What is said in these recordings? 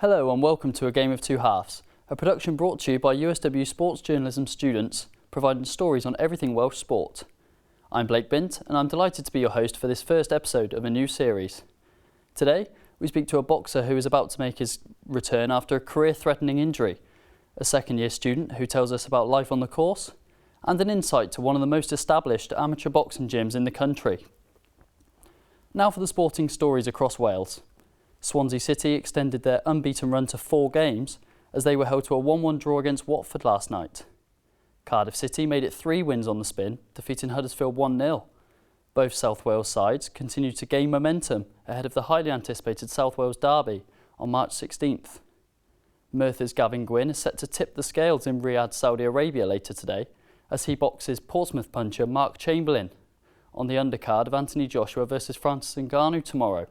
Hello and welcome to A Game of Two Halves, a production brought to you by USW sports journalism students, providing stories on everything Welsh sport. I'm Blake Bint and I'm delighted to be your host for this first episode of a new series. Today, we speak to a boxer who is about to make his return after a career-threatening injury, a second-year student who tells us about life on the course, and an insight to one of the most established amateur boxing gyms in the country. Now for the sporting stories across Wales. Swansea City extended their unbeaten run to 4 games as they were held to a 1-1 draw against Watford last night. Cardiff City made it 3 wins on the spin, defeating Huddersfield 1-0. Both South Wales sides continue to gain momentum ahead of the highly anticipated South Wales derby on March 16th. Merthyr's Gavin Gwynn is set to tip the scales in Riyadh, Saudi Arabia later today as he boxes Portsmouth puncher Mark Chamberlain on the undercard of Anthony Joshua versus Francis Ngannou tomorrow.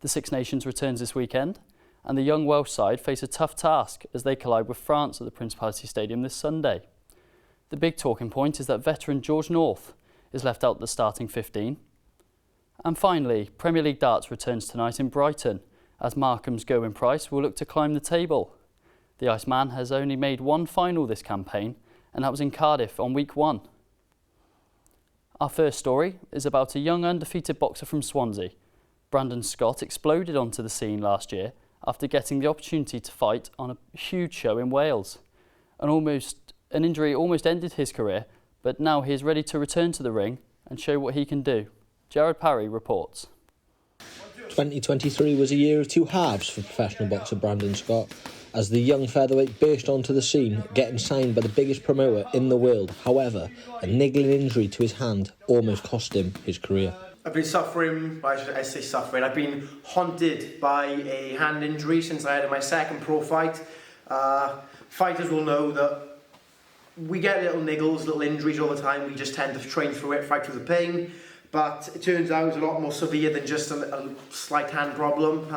The Six Nations returns this weekend, and the young Welsh side face a tough task as they collide with France at the Principality Stadium this Sunday. The big talking point is that veteran George North is left out the starting 15. And finally, Premier League darts returns tonight in Brighton, as Markham's Gerwyn Price will look to climb the table. The Iceman has only made 1 final this campaign, and that was in Cardiff on week 1. Our first story is about a young undefeated boxer from Swansea. Brandon Scott exploded onto the scene last year after getting the opportunity to fight on a huge show in Wales. An injury almost ended his career, but now he is ready to return to the ring and show what he can do. Jared Parry reports. 2023 was a year of two halves for professional boxer Brandon Scott, as the young featherweight burst onto the scene, getting signed by the biggest promoter in the world. However, a niggling injury to his hand almost cost him his career. I've been suffering, I've been haunted by a hand injury since I had my second pro fight. Fighters will know that we get little niggles, little injuries all the time. We just tend to train through it, fight through the pain. But it turns out it's a lot more severe than just a slight hand problem.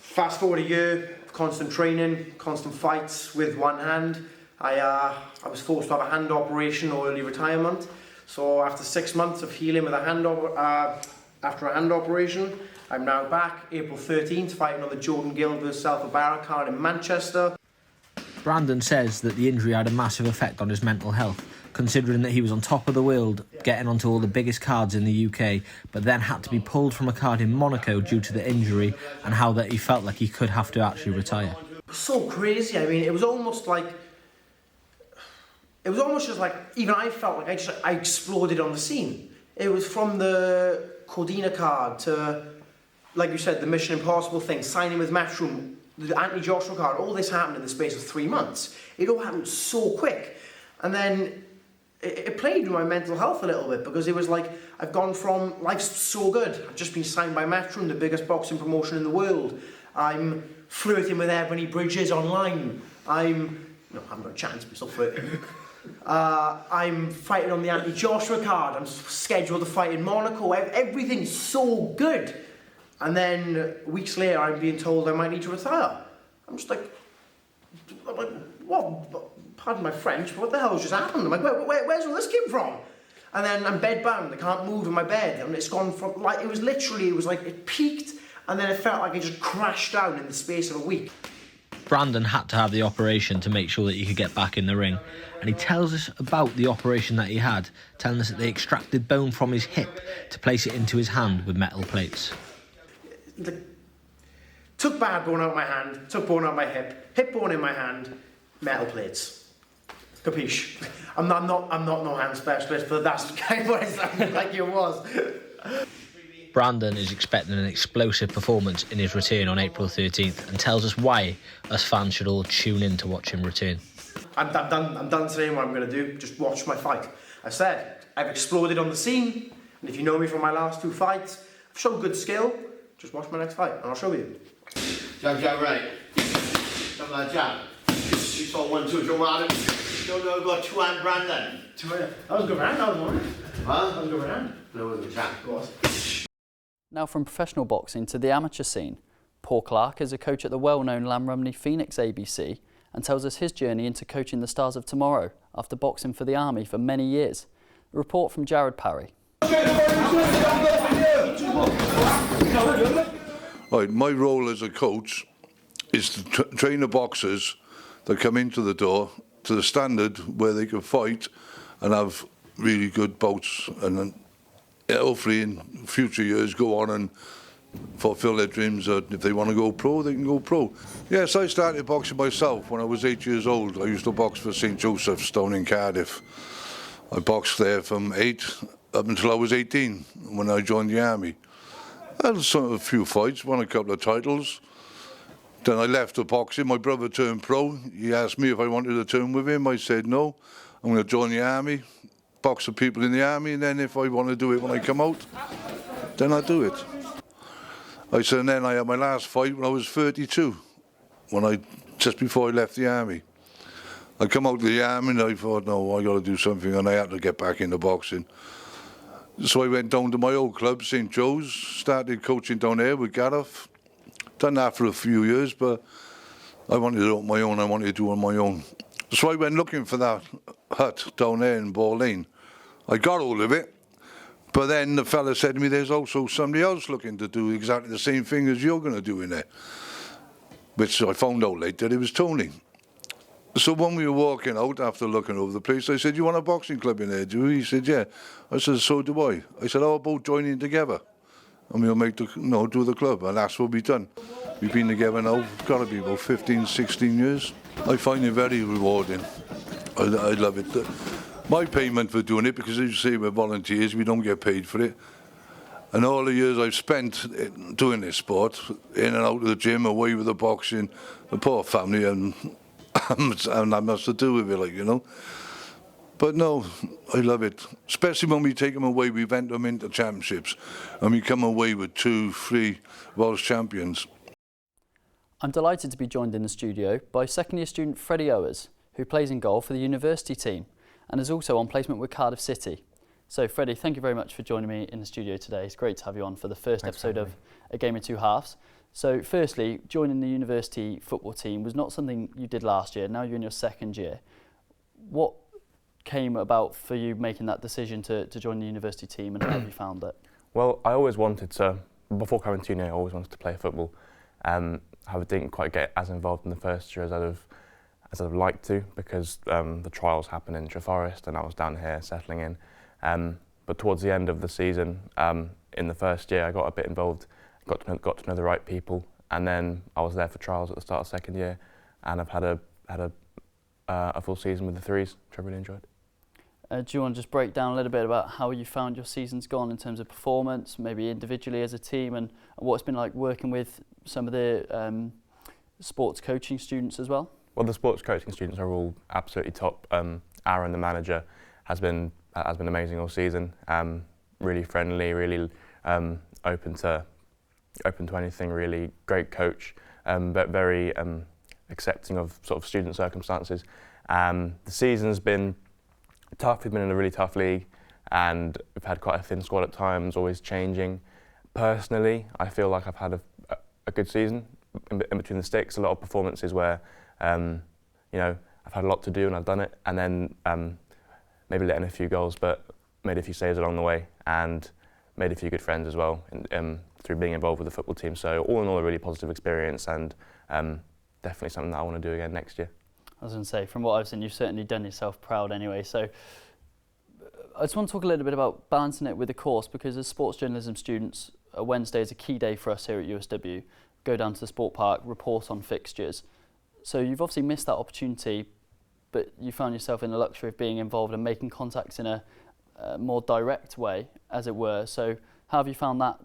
Fast forward a year, constant training, constant fights with one hand. I was forced to have a hand operation or early retirement. So after 6 months of healing with after a hand operation, I'm now back, April 13th, fighting on the Jordan Gill vs Alpha Barra card in Manchester. Brandon says that the injury had a massive effect on his mental health, considering that he was on top of the world, getting onto all the biggest cards in the UK, but then had to be pulled from a card in Monaco due to the injury, and how that he felt like he could have to actually retire. So crazy. I mean, it was almost just like, even I felt like I exploded on the scene. It was from the Cordina card to, like you said, the Mission Impossible thing, signing with Matchroom, the Anthony Joshua card, all this happened in the space of 3 months. It all happened so quick. And then it played with my mental health a little bit, because it was like, I've gone from, life's so good, I've just been signed by Matchroom, the biggest boxing promotion in the world. I'm flirting with Ebony Bridges online. No, I haven't got a chance, but still flirting. I'm fighting on the Anthony Joshua card. I'm scheduled to fight in Monaco. Everything's so good. And then weeks later, I'm being told I might need to retire. I'm like, what? Pardon my French, but what the hell has just happened? I'm like, where's all this came from? And then I'm bedbound. I can't move in my bed. And it's gone from, like, it was like it peaked, and then it felt like it just crashed down in the space of a week. Brandon had to have the operation to make sure that he could get back in the ring, and he tells us about the operation that he had, telling us that they extracted bone from his hip to place it into his hand with metal plates. Took bad bone out my hand, took bone out my hip bone in my hand, metal plates. Capiche? I'm not no hand specialist, but that's kind of what it sounded like it was. Brandon is expecting an explosive performance in his return on April 13th and tells us why us fans should all tune in to watch him return. I'm done saying what I'm going to do. Just watch my fight. I said, I've exploded on the scene, and if you know me from my last 2 fights, I've shown good skill. Just watch my next fight, and I'll show you. Jab, right. Something like jab. You saw 1, 2, don't matter. Don't know about 2-hand Brandon. 2-hand. That was a good round, that was one. Huh? That was a good round. No, it was a jab. It was. Now from professional boxing to the amateur scene. Paul Clark is a coach at the well-known Llanrumney Phoenix ABC and tells us his journey into coaching the Stars of Tomorrow after boxing for the Army for many years. A report from Jared Parry. Right, my role as a coach is to train the boxers that come into the door to the standard where they can fight and have really good bouts, and then hopefully in future years go on and fulfill their dreams. If they want to go pro, they can go pro. Yes, I started boxing myself when I was 8 years old. I used to box for St Joseph's down in Cardiff. I boxed there from 8 up until I was 18 when I joined the army. I had a few fights, won a couple of titles. Then I left the boxing. My brother turned pro. He asked me if I wanted to turn with him. I said no. I'm going to join the army, box the people in the army, and then if I want to do it when I come out, then I'll do it. I said, and then I had my last fight when I was 32, just before I left the army. I come out of the army and I thought, no, I got to do something, and I had to get back into boxing. So I went down to my old club, St Joe's, started coaching down there with Gareth. Done that for a few years, but I wanted to do it on my own. I wanted to do it on my own. So I went looking for that hut down there in Ball Lane. I got hold of it, but then the fella said to me, there's also somebody else looking to do exactly the same thing as you're going to do in there. Which I found out later it was Tony. So when we were walking out after looking over the place, I said, you want a boxing club in there, do you? He said, yeah. I said, so do I. I said, how about joining together? And we'll make do the club, and that's what we've done. We've been together now, got to be about 15, 16 years. I find it very rewarding. I love it. My payment for doing it, because as you say, we're volunteers, we don't get paid for it. And all the years I've spent doing this sport, in and out of the gym, away with the boxing, the poor family, and that must to do with it, like, you know. But no, I love it. Especially when we take them away, we've entered them into championships, and we come away with 2, 3 world champions. I'm delighted to be joined in the studio by second-year student Freddie Owers, who plays in goal for the university team and is also on placement with Cardiff City. So Freddie, thank you very much for joining me in the studio today. It's great to have you on for the first episode of A Game of Two Halves. So firstly, joining the university football team was not something you did last year. Now you're in your second year. What came about for you making that decision to join the university team, and how have you found it? Well, I always wanted to, before coming to uni, I always wanted to play football. I didn't quite get as involved in the first year as I'd have liked to, because the trials happened in Treforest and I was down here settling in. But towards the end of the season, in the first year, I got a bit involved, got to know the right people, and then I was there for trials at the start of second year, and I've had a full season with the threes, which I really enjoyed. Do you want to just break down a little bit about how you found your season's gone in terms of performance, maybe individually as a team, and what it's been like working with some of the sports coaching students as well? Well, the sports coaching students are all absolutely top. Aaron, the manager, has been amazing all season. Really friendly, really open to anything. Really great coach, but very accepting of sort of student circumstances. The season's been tough. We've been in a really tough league, and we've had quite a thin squad at times, always changing. Personally, I feel like I've had a good season in between the sticks. A lot of performances where, I've had a lot to do and I've done it, and then maybe letting a few goals, but made a few saves along the way, and made a few good friends as well through being involved with the football team. So all in all, a really positive experience, and definitely something that I want to do again next year. I was going to say, from what I've seen, you've certainly done yourself proud anyway. So I just want to talk a little bit about balancing it with the course, because as sports journalism students, Wednesday is a key day for us here at USW. Go down to the sport park, report on fixtures. So you've obviously missed that opportunity, but you found yourself in the luxury of being involved and making contacts in a more direct way, as it were. So how have you found that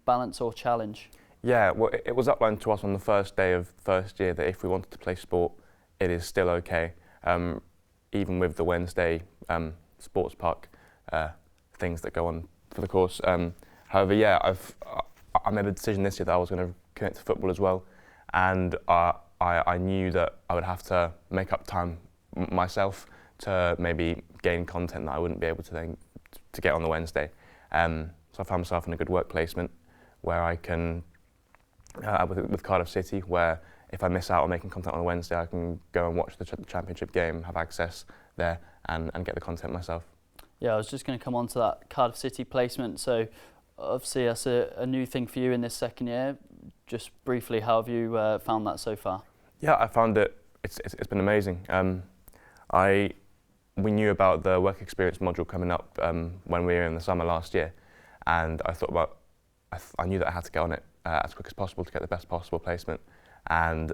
balance or challenge? Yeah, well, it was outlined to us on the first day of first year that if we wanted to play sport, it is still okay, even with the Wednesday sports park things that go on for the course. However, yeah, I made a decision this year that I was going to commit to football as well, and I knew that I would have to make up time myself to maybe gain content that I wouldn't be able to then to get on the Wednesday. So I found myself in a good work placement where I can, with Cardiff City, where if I miss out on making content on a Wednesday, I can go and watch the championship game, have access there, and get the content myself. Yeah, I was just going to come on to that Cardiff City placement. So obviously that's a new thing for you in this second year. just briefly, how have you found that so far? Yeah, I found it's been amazing. We knew about the work experience module coming up when we were in the summer last year, and I thought I knew that I had to get on it as quick as possible to get the best possible placement, and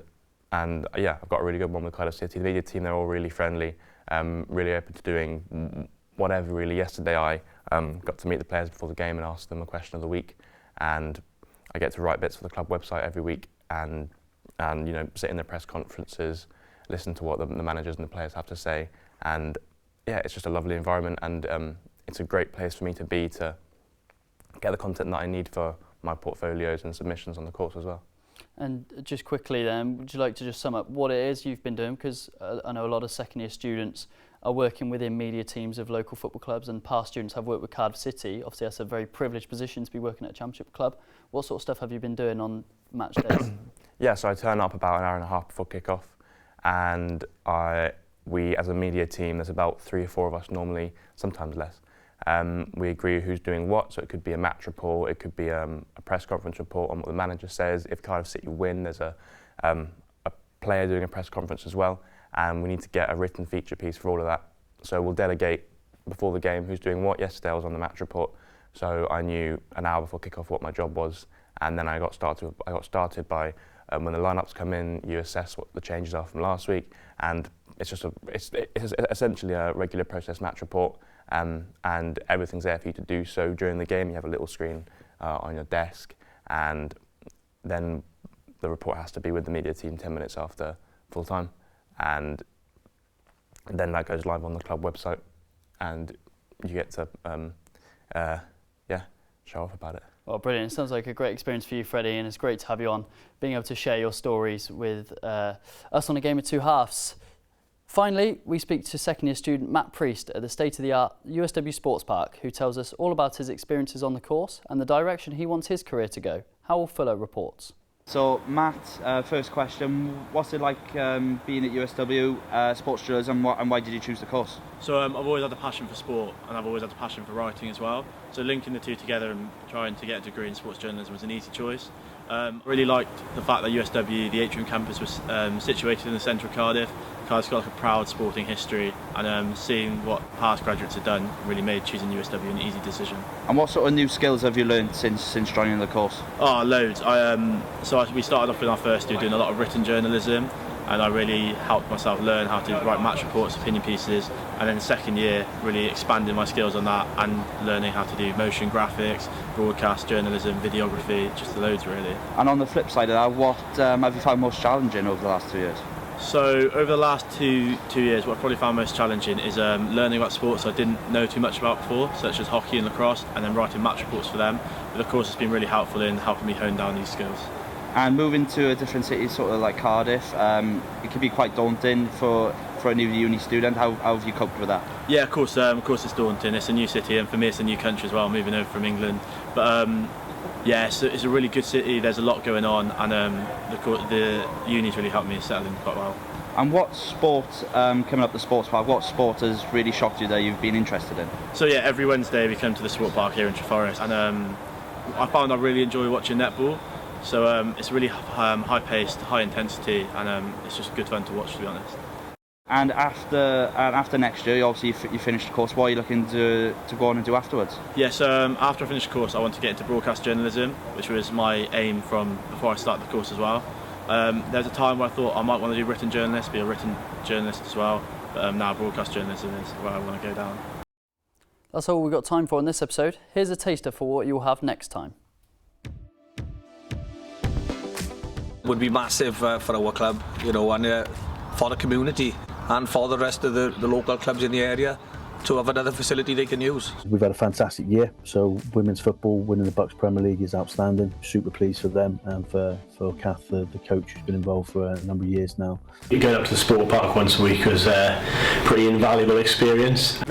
yeah, I've got a really good one with Cardiff City. The media team, they're all really friendly, really open to doing whatever really. Yesterday I got to meet the players before the game and ask them a question of the week, and I get to write bits for the club website every week and you know, sit in the press conferences, listen to what the managers and the players have to say, and yeah, it's just a lovely environment, and it's a great place for me to be to get the content that I need for my portfolios and submissions on the course as well. And just quickly then, would you like to just sum up what it is you've been doing? Because I know a lot of second year students are working within media teams of local football clubs, and past students have worked with Cardiff City. Obviously that's a very privileged position to be working at a championship club. What sort of stuff have you been doing on match days? Yeah, so I turn up about an hour and a half before kick-off, and we as a media team, there's about 3 or 4 of us normally, sometimes less. We agree who's doing what, so it could be a match report, it could be a press conference report on what the manager says. If Cardiff City win, there's a player doing a press conference as well, and we need to get a written feature piece for all of that. So we'll delegate before the game who's doing what. Yesterday I was on the match report, so I knew an hour before kick-off what my job was, and then I got started by when the lineups come in, you assess what the changes are from last week, and it's essentially a regular process match report, and everything's there for you to do. So during the game, you have a little screen on your desk, and then the report has to be with the media team 10 minutes after full time, and then that goes live on the club website, and you get to show off about it. Well, brilliant. It sounds like a great experience for you, Freddie, and it's great to have you on, being able to share your stories with us on A Game of Two Halves. Finally, we speak to second year student Matt Priest at the state-of-the-art USW Sports Park, who tells us all about his experiences on the course and the direction he wants his career to go. Howell Fuller reports. So Matt, first question, what's it like being at USW Sports Journalism, and why did you choose the course? So I've always had a passion for sport, and I've always had a passion for writing as well. So linking the two together and trying to get a degree in sports journalism was an easy choice. Really liked the fact that USW, the Atrium campus, was situated in the centre of Cardiff. Cardiff's got like a proud sporting history, and seeing what past graduates have done really made choosing USW an easy decision. And what sort of new skills have you learned since joining the course? Oh, loads. We started off in our first year doing a lot of written journalism, and I really helped myself learn how to write match reports, opinion pieces, and then the second year really expanding my skills on that and learning how to do motion graphics, broadcast journalism, videography, just loads really. And on the flip side of that, what have you found most challenging over the last 2 years? So over the last two years, what I probably found most challenging is learning about sports I didn't know too much about before, such as hockey and lacrosse, and then writing match reports for them. But of course it's been really helpful in helping me hone down these skills. And moving to a different city, sort of like Cardiff, it can be quite daunting for a new uni student. How have you coped with that? Yeah, of course it's daunting. It's a new city, and for me it's a new country as well, moving over from England. But yeah, it's a really good city. There's a lot going on, and the uni's really helped me settle in quite well. And what sport, coming up the sports park, what sport has really shocked you that you've been interested in? So yeah, every Wednesday we come to the sport park here in Treforest, and I found I really enjoy watching netball. So it's really high-paced, high-intensity, and it's just good fun to watch, to be honest. And after next year, obviously you finished the course. What are you looking to go on and do afterwards? Yeah, so after I finish the course, I want to get into broadcast journalism, which was my aim from before I started the course as well. There's a time where I thought I might want to do be a written journalist as well, but now broadcast journalism is where I want to go down. That's all we've got time for in this episode. Here's a taster for what you'll have next time. Would be massive for our club, you know, and for the community and for the rest of the local clubs in the area to have another facility they can use. We've had a fantastic year, so women's football winning the Bucks Premier League is outstanding. Super pleased for them and for Kath, the coach who's been involved for a number of years now. Going up to the sport park once a week was a pretty invaluable experience.